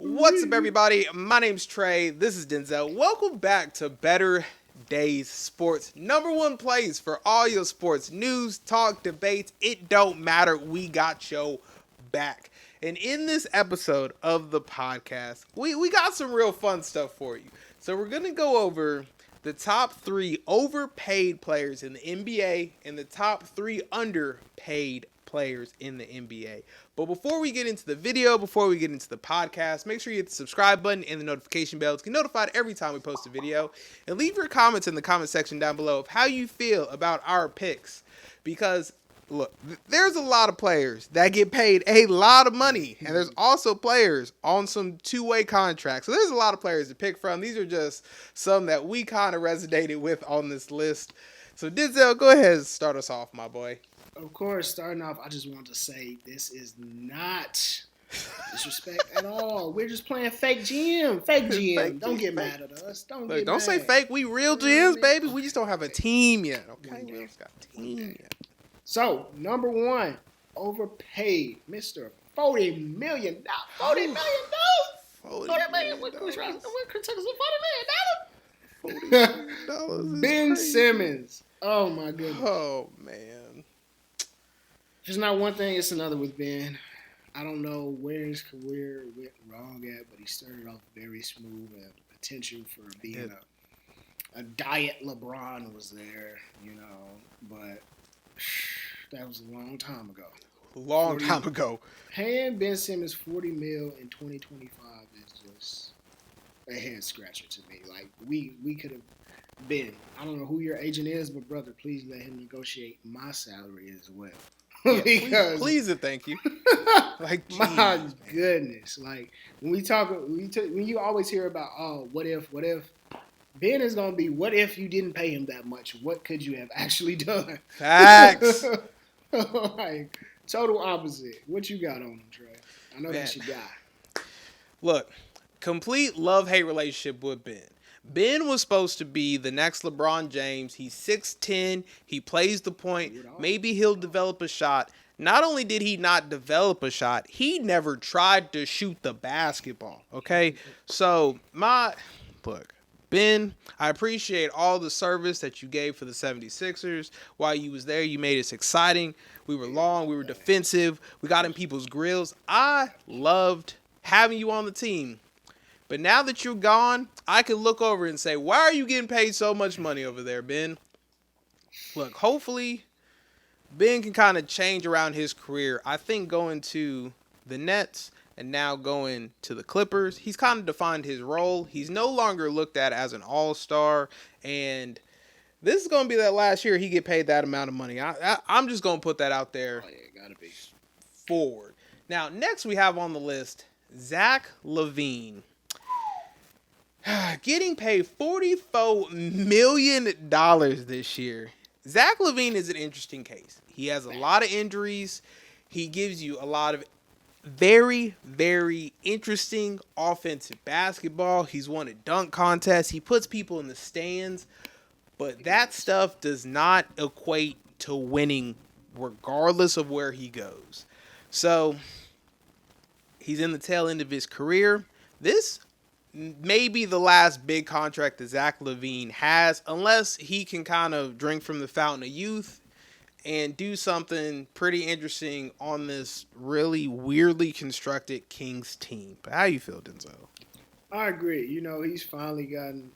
What's up, everybody? My name's Trey. This is Denzel. Welcome back to Better Days Sports. Number one place for all your sports news, talk, debates. It don't matter. We got your back. And in this episode of the podcast, we got some real fun stuff for you. So we're going to go over the top 3 overpaid players in the NBA and the top 3 underpaid players in the NBA. But before we get into the video, before we get into the podcast, make sure you hit the subscribe button and the notification bell to get notified every time we post a video. And leave your comments in the comment section down below of how you feel about our picks. Because, look, there's a lot of players that get paid a lot of money. And there's also players on some two-way contracts. So there's a lot of players to pick from. These are just some that we kind of resonated with on this list. So, Denzel, go ahead and start us off, my boy. Of course, starting off, I just want to say this is not disrespect at all. We're just playing fake GM. Fake GM. Fake don't get fake. mad at us. Don't say fake. We real GMs, baby. We just don't have a team yet. Okay, we just got a team yet. So, number 1, overpaid, Mr. $40 million. $40 million. $40 million. What took us $40 million? Ben Simmons. Oh my goodness. Oh man. There's not one thing, it's another with Ben. I don't know where his career went wrong at, but he started off very smooth and potential for being a diet LeBron was there, but that was a long time ago. Paying Ben Simmons $40 million in 2025 is just a head scratcher to me. Like we could have been. I don't know who your agent is, but brother, please let him negotiate my salary as well. Yeah, because, please and thank you. Like, geez, my goodness, like when you always hear about what if Ben is gonna be what if you didn't pay him that much? What could you have actually done? Facts. Like total opposite. What you got on him, Trey? I know that's your guy. Look, complete love-hate relationship with Ben. Ben was supposed to be the next LeBron James. He's 6'10". He plays the point. Maybe he'll develop a shot. Not only did he not develop a shot, he never tried to shoot the basketball. Okay? So, look, Ben, I appreciate all the service that you gave for the 76ers. While you was there, you made us exciting. We were long. We were defensive. We got in people's grills. I loved having you on the team. But now that you're gone, I can look over and say, why are you getting paid so much money over there, Ben? Look, hopefully, Ben can kind of change around his career. I think going to the Nets and now going to the Clippers, he's kind of defined his role. He's no longer looked at as an all-star. And this is going to be that last year he get paid that amount of money. I'm just going to put that out there forward. Now, next we have on the list, Zach LaVine. Getting paid $44 million this year. Zach LaVine is an interesting case. He has a lot of injuries. He gives you a lot of very, very interesting offensive basketball. He's won a dunk contest. He puts people in the stands. But that stuff does not equate to winning regardless of where he goes. So, he's in the tail end of his career. This maybe the last big contract that Zach LaVine has, unless he can kind of drink from the fountain of youth and do something pretty interesting on this really weirdly constructed Kings team. But how you feel, Denzel? I agree. He's finally gotten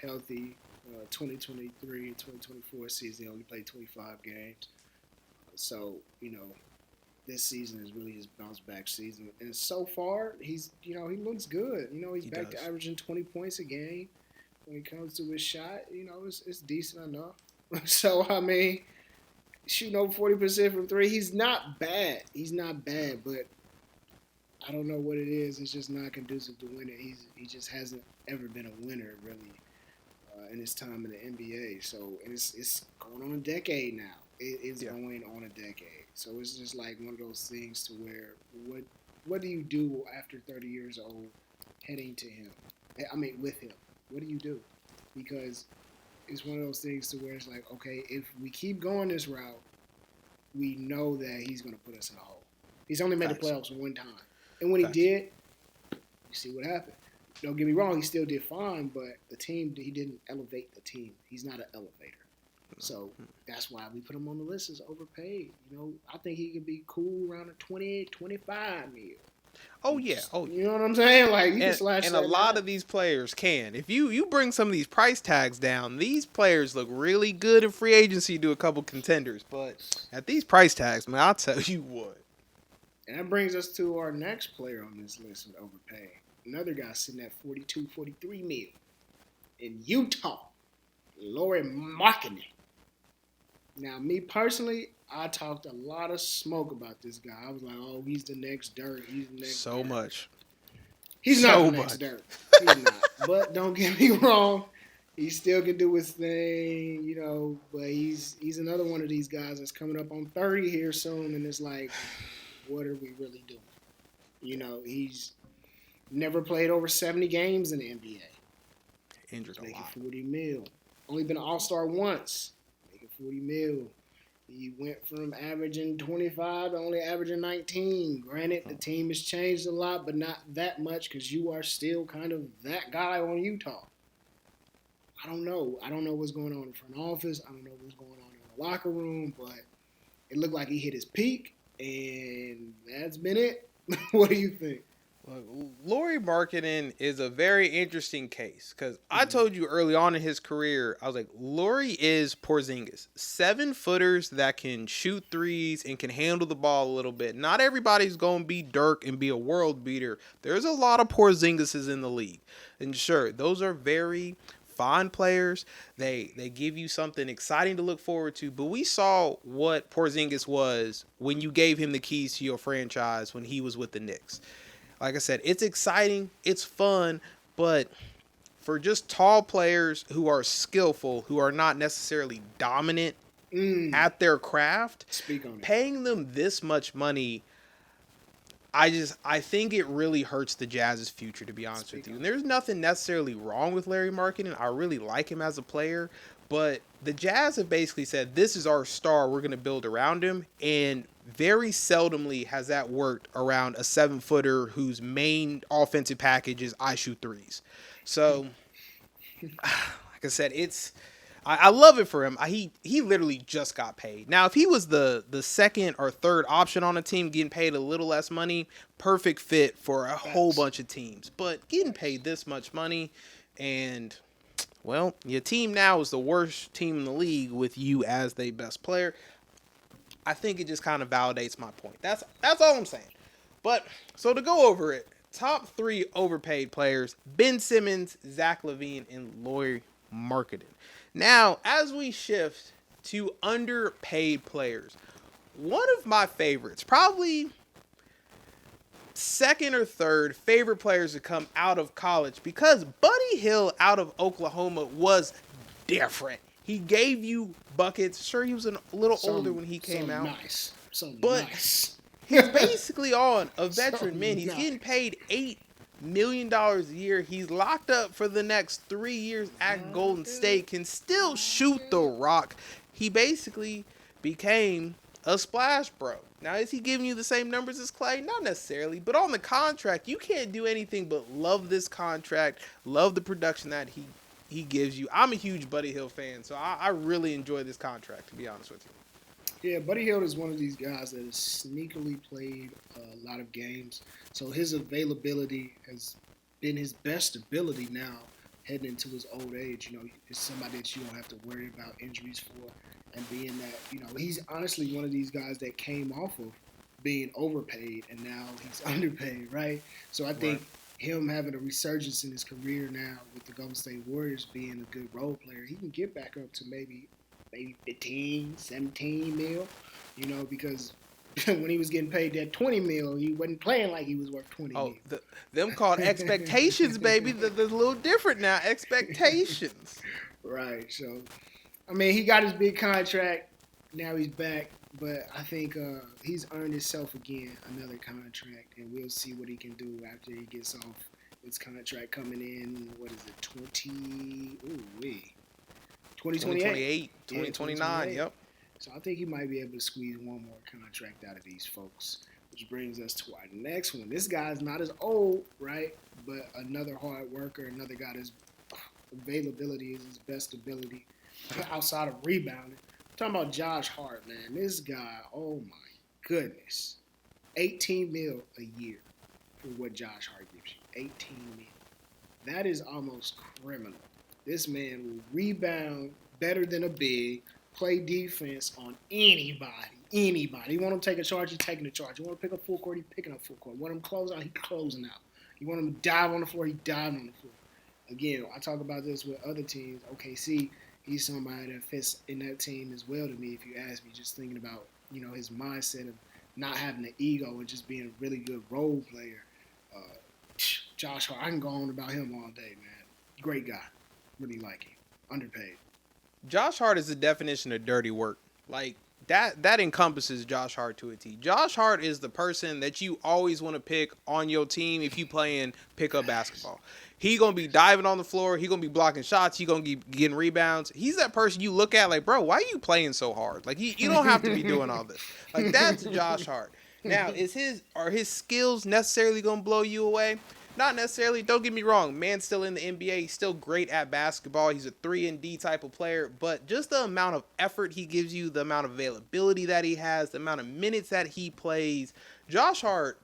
healthy. 2023 and 2024 season, he only played 25 games. So, this season is really his bounce back season, and so far he looks good. He's back to averaging 20 points a game. When it comes to his shot, it's decent enough. So I mean, shooting over 40% from three, he's not bad. But I don't know what it is. It's just not conducive to winning. He just hasn't ever been a winner really in his time in the NBA. So it's going on a decade now. It is going on a decade. So it's just like one of those things to where what do you do after 30 years old heading to him? I mean, with him. What do you do? Because it's one of those things to where it's like, okay, if we keep going this route, we know that he's going to put us in a hole. He's only made the playoffs one time. And when he did, You see what happened. Don't get me wrong, he still did fine, but he didn't elevate the team. He's not an elevator. So that's why we put him on the list as overpaid. I think he could be cool around the 20, 25 mil. Oh yeah. Oh, you know what I'm saying? Like he can slash. And a lot of these players can. If you bring some of these price tags down, these players look really good in free agency to a couple contenders. But at these price tags, man, I'll tell you what. And that brings us to our next player on this list with overpay. Another guy sitting at 42, 43 mil in Utah, Lauri Markkanen. Now, me personally, I talked a lot of smoke about this guy. I was like, oh, he's the next Dirk. He's the next So Dirk. Much. He's not the next Dirk. He's not. But don't get me wrong. He still can do his thing, but he's another one of these guys that's coming up on 30 here soon, and it's like, what are we really doing? He's never played over 70 games in the NBA. Injured a lot. 40 mil. Only been an all-star once. 40 mil. He went from averaging 25 to only averaging 19. Granted, the team has changed a lot, but not that much because you are still kind of that guy on Utah. I don't know. I don't know what's going on in the front office. I don't know what's going on in the locker room, but it looked like he hit his peak, and that's been it. What do you think? Lauri Markkanen is a very interesting case because I told you early on in his career, I was like, Lauri is Porzingis. 7-footers that can shoot threes and can handle the ball a little bit. Not everybody's going to be Dirk and be a world beater. There's a lot of Porzingises in the league. And sure, those are very fine players. They give you something exciting to look forward to. But we saw what Porzingis was when you gave him the keys to your franchise when he was with the Knicks. Like I said, it's exciting, it's fun, but for just tall players who are skillful, who are not necessarily dominant at their craft, paying them this much money, I think it really hurts the Jazz's future, to be honest with you. And there's nothing necessarily wrong with Lauri Markkanen. I really like him as a player, but the Jazz have basically said, this is our star, we're going to build around him, and very seldomly has that worked around a 7-footer whose main offensive package is I shoot threes. So, like I said, I love it for him. He literally just got paid. Now, if he was the second or third option on a team getting paid a little less money, perfect fit for a whole bunch of teams. But getting paid this much money, and, well, your team now is the worst team in the league with you as their best player. I think it just kind of validates my point. That's all I'm saying. But, so to go over it, top 3 overpaid players, Ben Simmons, Zach LaVine, and Lauri Markkanen. Now, as we shift to underpaid players, one of my favorites, probably second or third favorite players to come out of college, because Buddy Hield out of Oklahoma was different. He gave you buckets. Sure, he was a little older when he came out. Nice. But he's basically on a veteran man. He's getting paid $8 million a year. He's locked up for the next 3 years at Golden State. Can still shoot the rock. He basically became a splash bro. Now, is he giving you the same numbers as Clay? Not necessarily. But on the contract, you can't do anything but love this contract, love the production that he gives you. I'm a huge Buddy Hield fan, so I really enjoy this contract, to be honest with you. Yeah, Buddy Hield is one of these guys that has sneakily played a lot of games. So his availability has been his best ability now heading into his old age. It's somebody that you don't have to worry about injuries for. And being that, he's honestly one of these guys that came off of being overpaid and now he's underpaid, right? So I think him having a resurgence in his career now with the Golden State Warriors being a good role player, he can get back up to maybe 15, 17 mil, because when he was getting paid that 20 mil, he wasn't playing like he was worth 20 mil. Them called expectations, baby. They're a little different now. Expectations. Right. So, he got his big contract. Now he's back. But I think he's earned himself again another contract, and we'll see what he can do after he gets off his contract coming in. What is it, 2028? 2029, yep. So I think he might be able to squeeze one more contract out of these folks, which brings us to our next one. This guy's not as old, right? another hard worker, another guy that's availability is his best ability outside of rebounding. I'm talking about Josh Hart, man. This guy, oh my goodness. 18 mil a year for what Josh Hart gives you. 18 mil. That is almost criminal. This man will rebound better than a big, play defense on anybody. Anybody. You want him to take a charge, he's taking a charge. You want to pick up full court, he's picking up full court. You want him to close out, he's closing out. You want him to dive on the floor, he's diving on the floor. Again, I talk about this with other teams. OKC, he's somebody that fits in that team as well to me, if you ask me, just thinking about, his mindset of not having an ego and just being a really good role player. Josh Hart, I can go on about him all day, man. Great guy. Really like him. Underpaid. Josh Hart is the definition of dirty work. Like, that encompasses Josh Hart to a T. Josh Hart is the person that you always want to pick on your team if you playing pickup basketball. He going to be diving on the floor. He going to be blocking shots. He going to be getting rebounds. He's that person you look at like, bro, why are you playing so hard? Like, you don't have to be doing all this. Like, that's Josh Hart. Now, are his skills necessarily going to blow you away? Not necessarily. Don't get me wrong. Man's still in the NBA. He's still great at basketball. He's a 3-and-D type of player. But just the amount of effort he gives you, the amount of availability that he has, the amount of minutes that he plays, Josh Hart,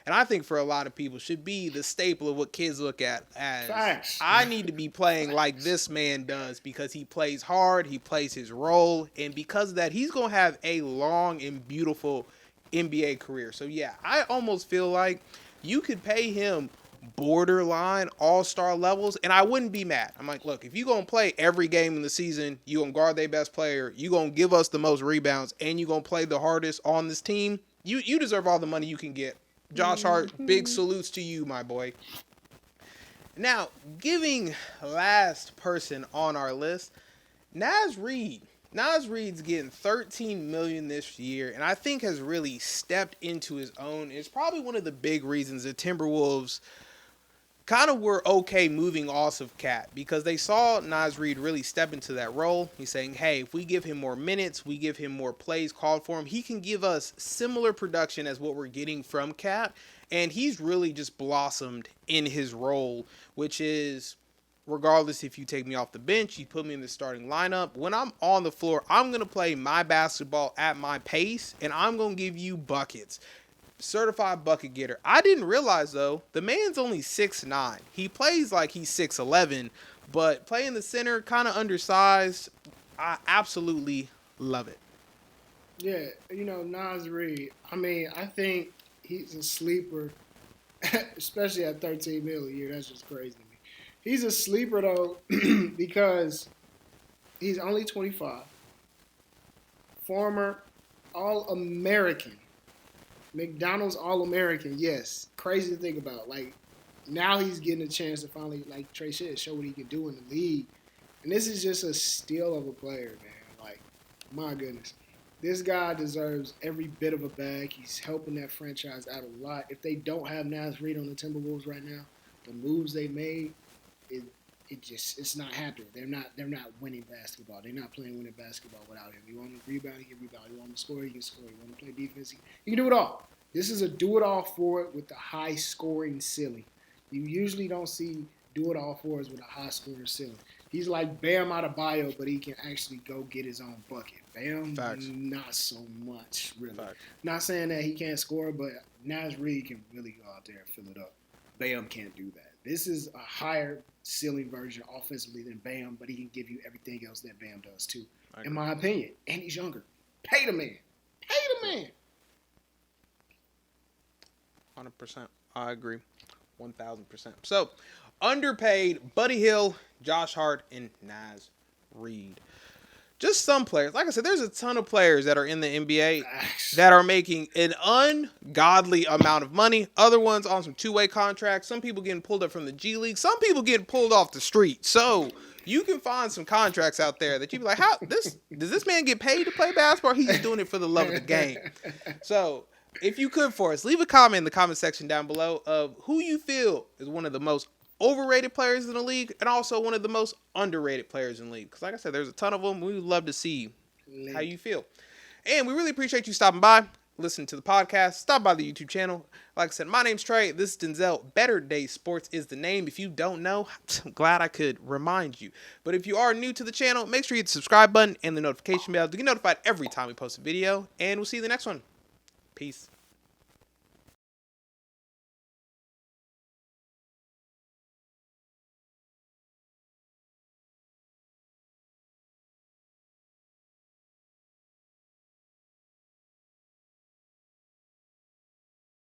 and I think for a lot of people, should be the staple of what kids look at as, Facts. I need to be playing like this man does because he plays hard, he plays his role, and because of that, he's going to have a long and beautiful NBA career. So, yeah, I almost feel like you could pay him borderline all-star levels, and I wouldn't be mad. I'm like, look, if you're going to play every game in the season, you're going to guard their best player, you're going to give us the most rebounds, and you're going to play the hardest on this team, you deserve all the money you can get. Josh Hart, big salutes to you, my boy. Now, giving last person on our list, Naz Reid. Naz Reid's getting $13 million this year, and I think has really stepped into his own. It's probably one of the big reasons the Timberwolves kind of were okay moving off of Cat, because they saw Naz Reid really step into that role. He's saying, hey, if we give him more minutes, we give him more plays called for him, he can give us similar production as what we're getting from Cat. And he's really just blossomed in his role, which is, regardless if you take me off the bench, you put me in the starting lineup, when I'm on the floor, I'm going to play my basketball at my pace, and I'm going to give you buckets. Certified bucket getter. I didn't realize, though, the man's only 6'9". He plays like he's 6'11", but playing the center, kind of undersized. I absolutely love it. Yeah, Naz Reid, I think he's a sleeper, especially at 13 mil a year. That's just crazy to me. He's a sleeper, though, because he's only 25. Former All-American. McDonald's All-American, yes. Crazy to think about. Like, now he's getting a chance to finally, like Trey said, show what he can do in the league. And this is just a steal of a player, man. Like, my goodness. This guy deserves every bit of a bag. He's helping that franchise out a lot. If they don't have Naz Reid on the Timberwolves right now, the moves they made, it's not happening. They're not winning basketball. They're not playing winning basketball without him. You want him to rebound, he can rebound. You want him to score, he can score. You want him to play defense, he can do it all. This is a do-it-all forward with a high-scoring ceiling. You usually don't see do-it-all forwards with a high-scoring ceiling. He's like Bam Adebayo, but he can actually go get his own bucket. Bam, Facts. Not so much, really. Facts. Not saying that he can't score, but Naz Reid can really go out there and fill it up. Bam can't do that. This is a higher ceiling version offensively than Bam, but he can give you everything else that Bam does too, in my opinion. And he's younger. Pay the man. Pay the man. 100%. I agree. 1,000%. So, underpaid, Buddy Hield, Josh Hart, and Naz Reid. Just some players. Like I said, there's a ton of players that are in the NBA that are making an ungodly amount of money. Other ones on some two-way contracts. Some people getting pulled up from the G League. Some people getting pulled off the street. So you can find some contracts out there that you be like, does this man get paid to play basketball? Or he's just doing it for the love of the game. So if you could for us, leave a comment in the comment section down below of who you feel is one of the most overrated players in the league and also one of the most underrated players in the league. Because like I said, there's a ton of them. We would love to see how you feel. And we really appreciate you stopping by. listen to the podcast, stop by the YouTube channel. Like I said, my name's Trey. This is Denzel. Better Day Sports is the name. If you don't know, I'm glad I could remind you. But if you are new to the channel, make sure you hit the subscribe button and the notification bell to get notified every time we post a video. And we'll see you in the next one. Peace.